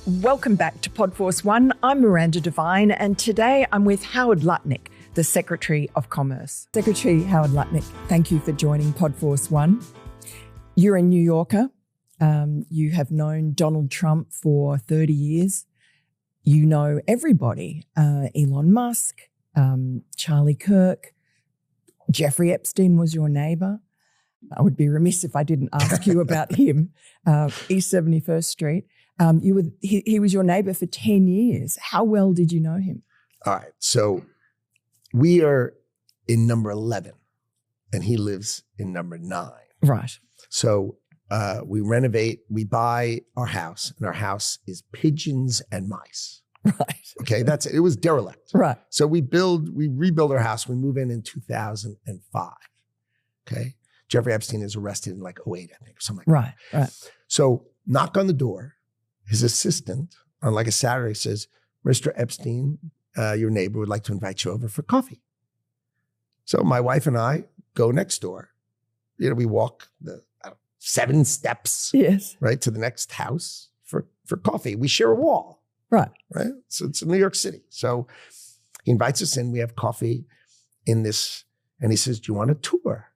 Welcome back to Podforce One. I'm Miranda Devine, and today I'm with Howard Lutnick, the Secretary of Commerce. Secretary Howard Lutnick, thank you for joining Podforce One. You're a New Yorker. You have known Donald Trump for 30 years. You know everybody, Elon Musk, Charlie Kirk, Jeffrey Epstein was your neighbour. I would be remiss if I didn't ask you about him, East 71st Street. He was your neighbour for 10 years. How well did you know him? All right. So we are in number 11 and he lives in number 9. Right. So we renovate, we buy our house, and our house is pigeons and mice. Right. Okay. That's it. It was derelict. Right. So we rebuild our house. We move in 2005. Okay. Jeffrey Epstein is arrested in like 08, I think, or something like that. Right. So knock on the door. His assistant on like a Saturday says, Mr. Epstein, your neighbor would like to invite you over for coffee. So my wife and I go next door. We walk the 7 steps, yes, right, to the next house for coffee. We share a wall. Right. So it's in New York City. So he invites us in. We have coffee in this, and he says, do you want a tour?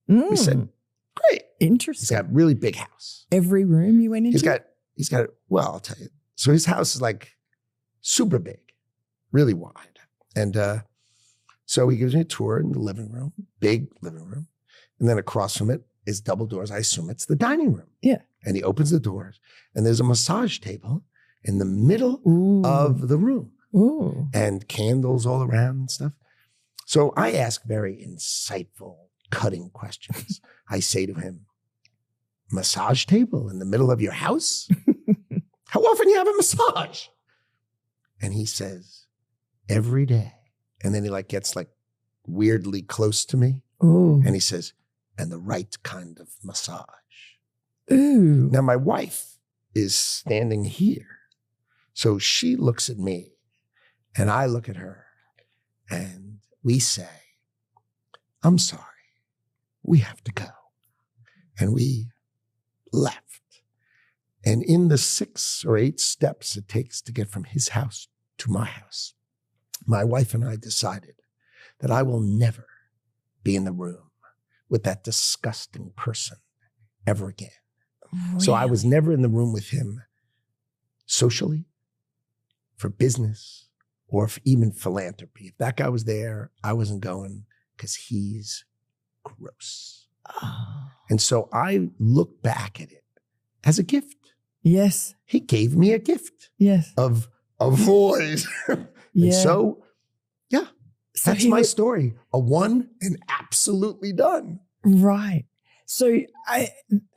We said, great. Interesting. He's got a really big house. Every room you went into? He's got, well, I'll tell you. So his house is like super big, really wide. And so he gives me a tour in the living room, big living room. And then across from it is double doors. I assume it's the dining room. Yeah. And he opens the doors and there's a massage table in the middle of the room. Ooh. And candles all around and stuff. So I ask very insightful, cutting questions. I say to him, massage table in the middle of your house? How often do you have a massage? And he says, every day. And then he gets weirdly close to me. Ooh. And he says, and the right kind of massage. Ooh. Now my wife is standing here. So she looks at me and I look at her and we say, I'm sorry, we have to go. And we left. And in the 6 or 8 steps it takes to get from his house to my house, my wife and I decided that I will never be in the room with that disgusting person ever again. Really? So I was never in the room with him socially, for business, or even philanthropy. If that guy was there, I wasn't going because he's gross. Oh. And so I look back at it as a gift. Yes. He gave me a gift. Yes. Of avoid. Yeah. And so that's my story. A one and absolutely done. Right. So, I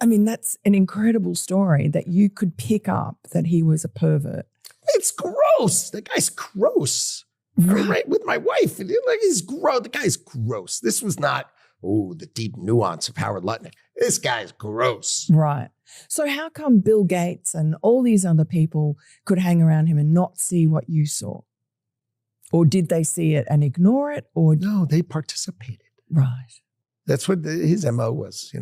mean, that's an incredible story that you could pick up that he was a pervert. It's gross. The guy's gross. Right with my wife. He's gross. The guy's gross. This was not, the deep nuance of Howard Lutnick. This guy's gross. Right. So how come Bill Gates and all these other people could hang around him and not see what you saw? Or did they see it and ignore it? Or no, they participated. Right. That's what his MO was,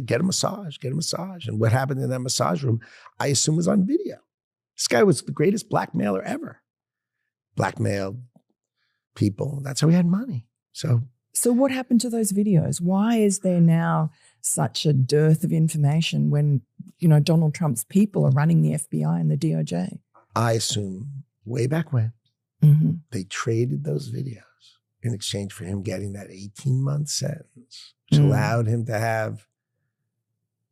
get a massage, get a massage. And what happened in that massage room, I assume was on video. This guy was the greatest blackmailer ever. Blackmailed people. That's how he had money. So what happened to those videos? Why is there now such a dearth of information when, Donald Trump's people are running the FBI and the DOJ? I assume way back when they traded those videos in exchange for him getting that 18-month sentence, which allowed him to have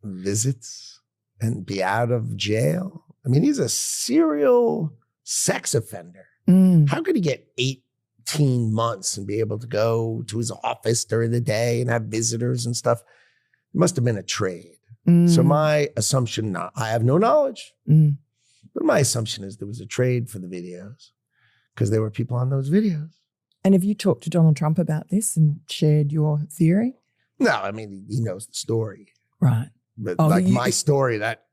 visits and be out of jail. I mean, he's a serial sex offender. How could he get 18 months and be able to go to his office during the day and have visitors and stuff? It must have been a trade. So my assumption, I have no knowledge, but my assumption is there was a trade for the videos because there were people on those videos. And have you talked to Donald Trump about this and shared your theory? No, I mean, he knows the story. Right. But my story, that,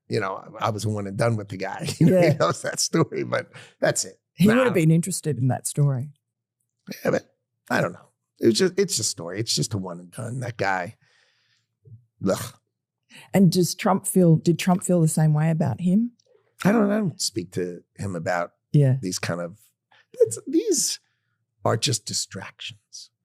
I was one and done with the guy. He knows that story, but that's it. He would have been interested in that story. Yeah, but I don't know. It's a story. It's just a one and done. That guy. Ugh. And did Trump feel the same way about him? I don't speak to him about Yeah. these kind of, these are just distractions.